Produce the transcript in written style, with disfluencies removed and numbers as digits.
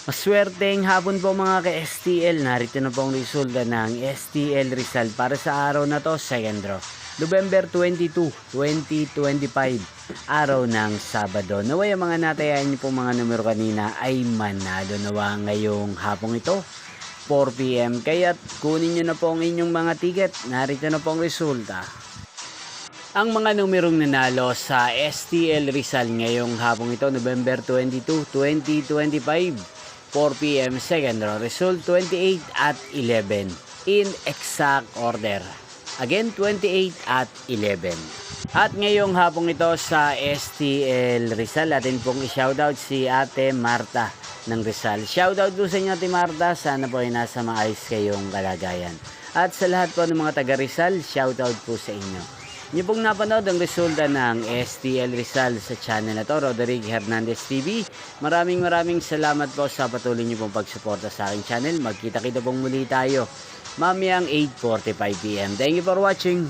Maswerteng hapon po mga ka-STL. Narito na po ang resulta ng STL Rizal para sa araw na to, second draw. November 22, 2025, araw ng Sabado. Naway ang mga natayaan niyo po mga numero kanina ay manalo nawa ngayong hapong ito, 4 PM. Kaya't kunin niyo na po ang inyong mga ticket. Narito na po ang resulta. Ang mga numerong nanalo sa STL Rizal ngayong hapong ito, November 22, 2025, 4 PM second draw. Result 28 at 11 in exact order. Again, 28 at 11. At ngayong hapong ito sa STL Rizal, atin pong i-shoutout si Ate Marta ng Rizal. Shoutout po sa inyo, Ate Marta. Sana po ay nasa maayos kayong kalagayan. At sa lahat po ng mga taga Rizal, shoutout po sa inyo. Niyo pong napanood ang resulta ng STL Rizal sa channel na to, Roderick Hernandez TV. Maraming salamat po sa patuloy niyo pong pagsuporta sa aking channel. Magkita-kita pong muli tayo mamayang 8:45 PM. Thank you for watching.